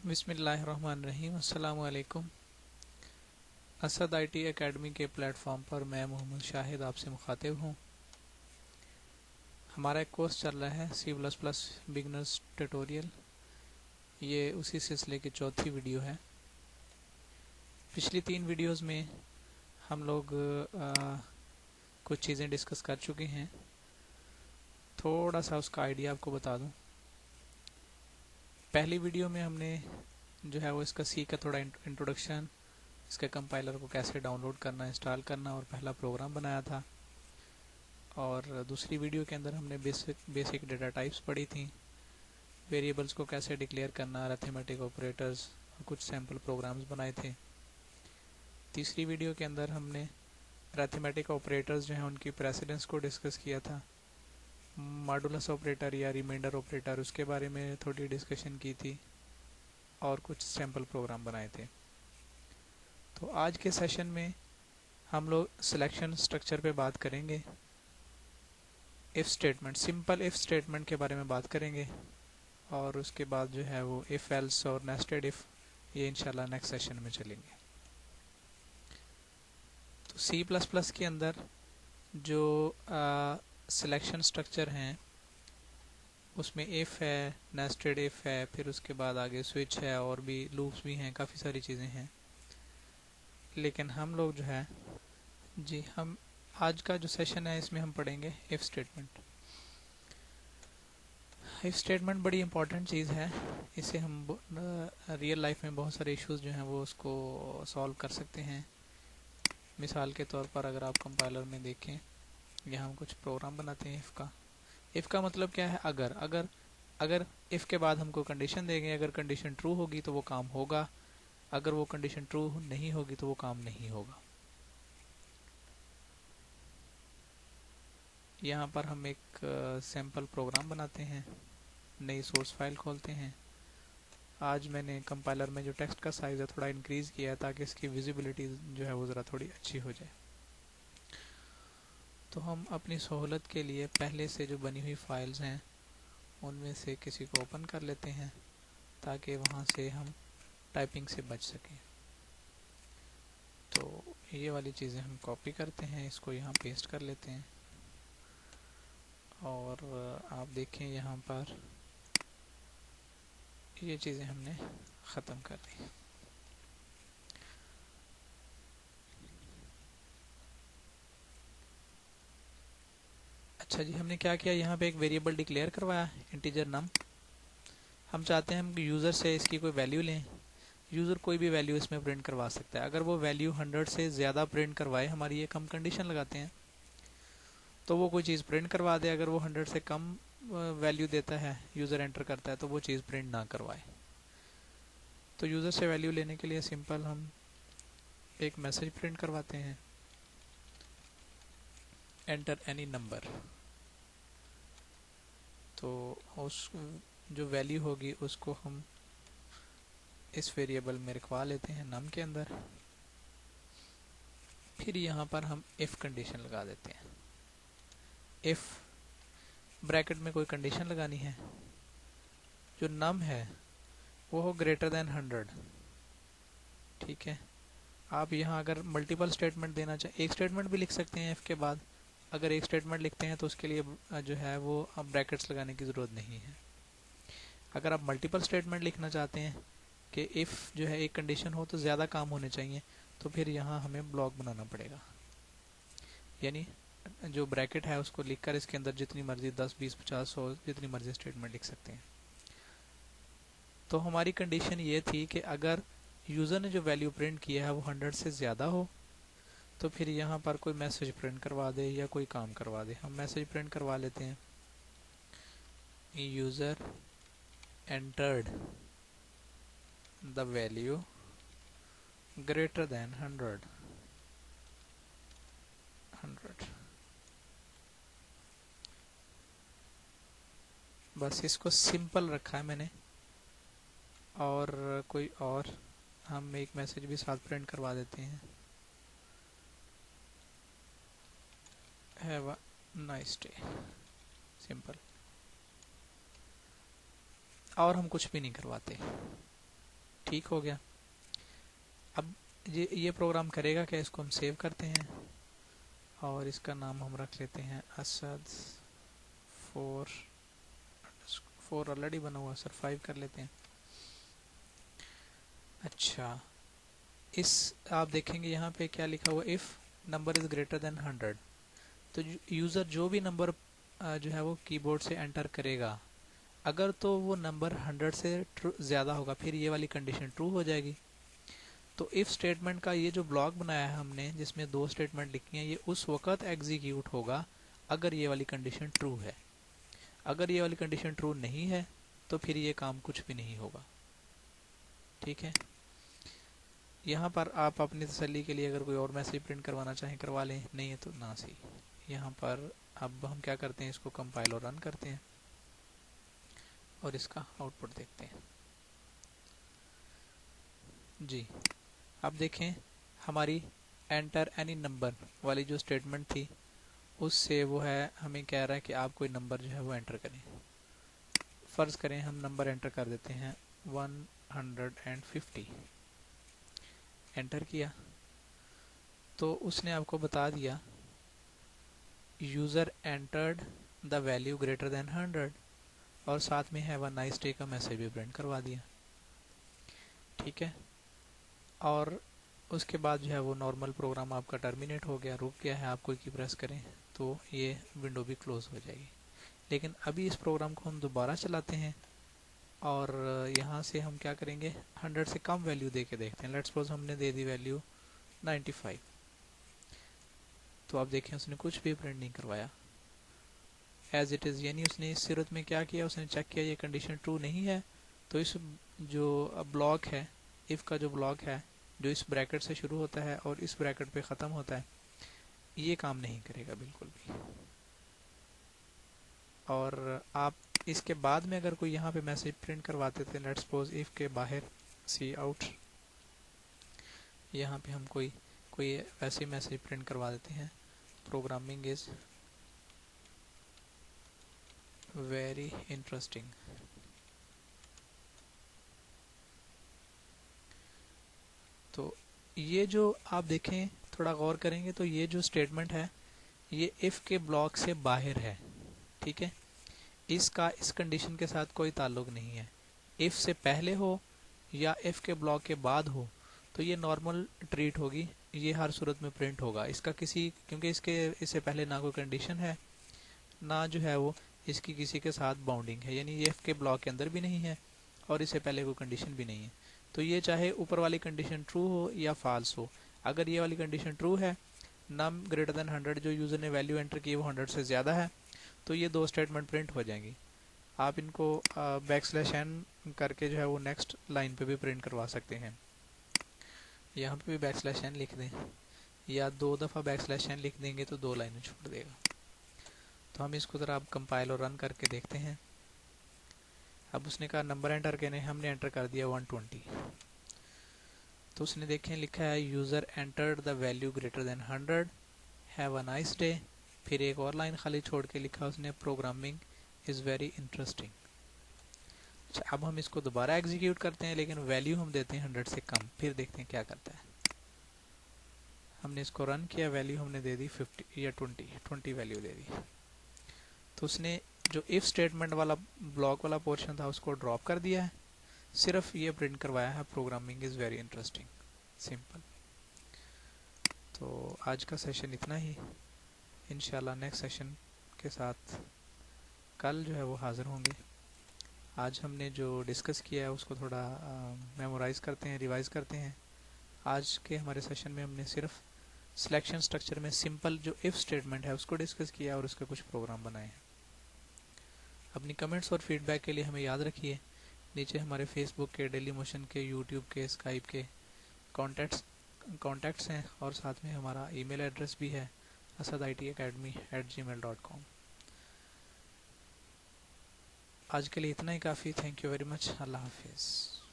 बिस्मिल्लाहिर्रहमानिर्रहीम। अस्सलामु अलैकुम। असद आईटी एकेडमी के प्लेटफॉर्म पर मैं मोहम्मद शाहिद आपसे मुखातिब हूँ। हमारा एक कोर्स चल रहा है C++ बिगनर्स ट्यूटोरियल। ये उसी सिलसिले की चौथी वीडियो है। पिछली 3 वीडियोस में हम लोग कुछ चीज़ें डिस्कस कर चुके हैं। थोड़ा सा उसका आइडिया आपको बता दूं। पहली वीडियो में हमने जो है वो इसका सी का थोड़ा इंट्रोडक्शन, इसके कंपाइलर को कैसे डाउनलोड करना, इंस्टॉल करना और पहला प्रोग्राम बनाया था। और दूसरी वीडियो के अंदर हमने बेसिक डेटा टाइप्स पढ़ी थी, वेरिएबल्स को कैसे डिक्लेयर करना, अरिथमेटिक ऑपरेटर्स और कुछ सैम्पल प्रोग्राम्स बनाए थे। तीसरी वीडियो के अंदर हमने अरिथमेटिक ऑपरेटर्स जो हैं उनकी प्रेसिडेंस को डिस्कस किया था। मॉडुलस ऑपरेटर या रिमाइंडर ऑपरेटर, उसके बारे में थोड़ी डिस्कशन की थी और कुछ सैम्पल प्रोग्राम बनाए थे। तो आज के सेशन में हम लोग सिलेक्शन स्ट्रक्चर पे बात करेंगे। If statement, simple if statement के बारे में बात करेंगे और उसके बाद जो है वो इफ़ एल्स और नेस्टेड इफ़, ये इंशाल्लाह नेक्स्ट सेशन में चलेंगे। तो C++ के अंदर जो सिलेक्शन स्ट्रक्चर हैं उसमें इफ़ है, नेस्टेड इफ़ है, फिर उसके बाद आगे स्विच है और भी लूप्स भी हैं, काफ़ी सारी चीज़ें हैं। लेकिन हम लोग जो है हम आज का जो सेशन है इसमें हम पढ़ेंगे इफ़ स्टेटमेंट। इफ़ स्टेटमेंट बड़ी इंपॉर्टेंट चीज़ है। इससे हम रियल लाइफ में बहुत सारे इश्यूज जो हैं वो उसको सॉल्व कर सकते हैं। मिसाल के तौर पर अगर आप कंपाइलर में देखें, यहाँ हम कुछ प्रोग्राम बनाते हैं इफ़ का मतलब क्या है? अगर इफ़ के बाद हमको कंडीशन देंगे, अगर कंडीशन ट्रू होगी तो वो काम होगा, अगर वो कंडीशन ट्रू नहीं होगी तो वो काम नहीं होगा। यहाँ पर हम एक सैम्पल प्रोग्राम बनाते हैं, नई सोर्स फाइल खोलते हैं। आज मैंने कंपाइलर में जो टेक्स्ट का साइज़ है थोड़ा इंक्रीज़ किया है ताकि इसकी विजिबिलिटी जो है वो ज़रा थोड़ी अच्छी हो जाए। तो हम अपनी सहूलत के लिए पहले से जो बनी हुई फाइल्स हैं उनमें से किसी को ओपन कर लेते हैं ताकि वहाँ से हम टाइपिंग से बच सकें। तो ये वाली चीज़ें हम कॉपी करते हैं, इसको यहाँ पेस्ट कर लेते हैं और आप देखें यहाँ पर ये चीज़ें हमने ख़त्म कर दी। अच्छा जी, हमने क्या किया, यहाँ पे एक वेरिएबल डिक्लेयर करवाया, इंटीजर नम। हम चाहते हैं हम यूज़र से इसकी कोई वैल्यू लें। यूज़र कोई भी वैल्यू इसमें प्रिंट करवा सकता है। अगर वो वैल्यू 100 से ज़्यादा प्रिंट करवाए, हमारी एक हम कंडीशन लगाते हैं तो वो कोई चीज़ प्रिंट करवा दे। अगर वो 100 से कम वैल्यू देता है, यूज़र एंटर करता है, तो वो चीज़ प्रिंट ना करवाए। तो यूज़र से वैल्यू लेने के लिए सिंपल हम एक मैसेज प्रिंट करवाते हैं, एंटर एनी नंबर। तो उस जो वैल्यू होगी उसको हम इस वेरिएबल में रखवा लेते हैं नम के अंदर। फिर यहाँ पर हम इफ़ कंडीशन लगा देते हैं। इफ़ ब्रैकेट में कोई कंडीशन लगानी है, जो नम है वो हो ग्रेटर देन 100। ठीक है। आप यहाँ अगर मल्टीपल स्टेटमेंट देना चाहें, एक स्टेटमेंट भी लिख सकते हैं इफ़ के बाद। अगर एक स्टेटमेंट लिखते हैं तो उसके लिए जो है वो अब ब्रैकेट्स लगाने की ज़रूरत नहीं है। अगर आप मल्टीपल स्टेटमेंट लिखना चाहते हैं कि इफ़ जो है एक कंडीशन हो तो ज़्यादा काम होने चाहिए, तो फिर यहाँ हमें ब्लॉक बनाना पड़ेगा। यानी जो ब्रैकेट है उसको लिखकर इसके अंदर जितनी मर्जी 10, 20, 50, 100 जितनी मर्जी स्टेटमेंट लिख सकते हैं। तो हमारी कंडीशन ये थी कि अगर यूज़र ने जो वैल्यू प्रिंट किया है वो 100 से ज़्यादा हो तो फिर यहाँ पर कोई मैसेज प्रिंट करवा दे या कोई काम करवा दे। हम मैसेज प्रिंट करवा लेते हैं, user entered the value greater than 100। बस इसको सिंपल रखा है मैंने। और कोई और हम एक मैसेज भी साथ प्रिंट करवा देते हैं, have a nice day. Simple. और हम कुछ भी नहीं करवाते। ठीक हो गया। अब ये प्रोग्राम करेगा क्या, इसको हम सेव करते हैं और इसका नाम हम रख लेते हैं असद 4। 4 ऑलरेडी बना हुआ सर, 5 कर लेते हैं। अच्छा, इस आप देखेंगे यहाँ पे क्या लिखा हुआ, if number is greater than 100। तो यूज़र जो भी नंबर जो है वो कीबोर्ड से एंटर करेगा, अगर तो वो नंबर 100 से ज़्यादा होगा, फिर ये वाली कंडीशन ट्रू हो जाएगी। तो इफ़ स्टेटमेंट का ये जो ब्लॉक बनाया है हमने, जिसमें 2 स्टेटमेंट लिखी हैं, ये उस वक़्त एग्जीक्यूट होगा अगर ये वाली कंडीशन ट्रू है। अगर ये वाली कंडीशन ट्रू नहीं है तो फिर ये काम कुछ भी नहीं होगा। ठीक है, यहाँ पर आप अपनी तसल्ली के लिए अगर कोई और मैसेज प्रिंट करवाना चाहें करवा लें, नहीं है तो ना सही। यहाँ पर अब हम क्या करते हैं, इसको कंपाइल और रन करते हैं और इसका आउटपुट देखते हैं। जी, अब देखें हमारी एंटर एनी नंबर वाली जो स्टेटमेंट थी, उससे वो है हमें कह रहा है कि आप कोई नंबर जो है वो एंटर करें। फ़र्ज़ करें हम नंबर एंटर कर देते हैं 150। एंटर किया तो उसने आपको बता दिया user entered the value greater than 100 और साथ में हैव अ नाइस डे का मैसेज भी प्रिंट करवा दिया। ठीक है, और उसके बाद जो है वो नॉर्मल प्रोग्राम आपका टर्मिनेट हो गया, रुक गया है। आप कोई की प्रेस करें तो ये विंडो भी क्लोज हो जाएगी। लेकिन अभी इस प्रोग्राम को हम दोबारा चलाते हैं और यहाँ से हम क्या करेंगे, 100 से कम वैल्यू दे के देखते हैं। लेट्स सपोज हमने दे दी वैल्यू 95। तो आप देखें उसने कुछ भी प्रिंट नहीं करवाया, एज इट इज़। यानी उसने इस सूरत में क्या किया, उसने चेक किया ये कंडीशन ट्रू नहीं है, तो इस जो ब्लॉक है, इफ़ का जो ब्लॉक है, जो इस ब्रैकेट से शुरू होता है और इस ब्रैकेट पे ख़त्म होता है, ये काम नहीं करेगा बिल्कुल भी। और आप इसके बाद में अगर कोई यहाँ पे मैसेज प्रिंट करवाते थे, लेट्स सपोज इफ़ के बाहर सी आउट, यहाँ पे हम कोई वैसे मैसेज प्रिंट करवा देते हैं, प्रोग्रामिंग इज़ वेरी इंटरेस्टिंग। तो ये जो आप देखें, थोड़ा गौर करेंगे तो ये जो स्टेटमेंट है ये इफ़ के ब्लॉक से बाहर है। ठीक है, इसका इस कंडीशन के साथ कोई ताल्लुक नहीं है। इफ़ से पहले हो या इफ़ के ब्लॉक के बाद हो तो ये नॉर्मल ट्रीट होगी, ये हर सूरत में प्रिंट होगा। इसका क्योंकि इससे पहले ना कोई कंडीशन है, ना जो है वो इसकी किसी के साथ बाउंडिंग है, यानी ये इफ़ के ब्लॉक के अंदर भी नहीं है और इससे पहले कोई कंडीशन भी नहीं है। तो ये चाहे ऊपर वाली कंडीशन ट्रू हो या फॉल्स हो, अगर ये वाली कंडीशन ट्रू है, नम ग्रेटर देन 100 जो यूज़र ने वैल्यू एंटर की वो 100 से ज़्यादा है, तो ये 2 स्टेटमेंट प्रिंट हो जाएंगी। आप इनको बैकस्लैश n करके जो है वो नेक्स्ट लाइन पे भी प्रिंट करवा सकते हैं। यहाँ पे भी बैकस्लैश n लिख दें या 2 दफ़ा बैकस्लैश n लिख देंगे तो 2 लाइनें छोड़ देगा। तो हम इसको ज़रा अब कंपाइल और रन करके देखते हैं। अब उसने कहा नंबर एंटर करने, हमने एंटर कर दिया 120। तो उसने देखें लिखा है user entered the value greater than 100, have a nice day. फिर एक और लाइन खाली छोड़ के लिखा उसने प्रोग्रामिंग इज़ वेरी इंटरेस्टिंग। अच्छा, अब हम इसको दोबारा एग्जीक्यूट करते हैं लेकिन वैल्यू हम देते हैं 100 से कम, फिर देखते हैं क्या करता है। हमने इसको रन किया, वैल्यू हमने दे दी 50 या 20 वैल्यू दे दी। तो उसने जो इफ़ स्टेटमेंट वाला ब्लॉक वाला पोर्शन था उसको ड्रॉप कर दिया है, सिर्फ ये प्रिंट करवाया है programming is very interesting, simple. तो आज का सेशन इतना ही, इंशाल्लाह नेक्स्ट सेशन के साथ कल जो है वो हाज़िर होंगे। आज हमने जो डिस्कस किया है उसको थोड़ा मेमोराइज़ करते हैं, रिवाइज़ करते हैं। आज के हमारे सेशन में हमने सिर्फ सिलेक्शन स्ट्रक्चर में सिंपल जो इफ़ स्टेटमेंट है उसको डिस्कस किया और उसके कुछ प्रोग्राम बनाए हैं। अपनी कमेंट्स और फीडबैक के लिए हमें याद रखिए, नीचे हमारे फेसबुक के, डेली मोशन के, यूट्यूब के, स्काइप के कॉन्टैक्ट्स हैं और साथ में हमारा ईमेल एड्रेस भी है asaditacademy@gmail.com। आज के लिए इतना ही काफ़ी। Thank you very much. अल्लाह हाफिज़।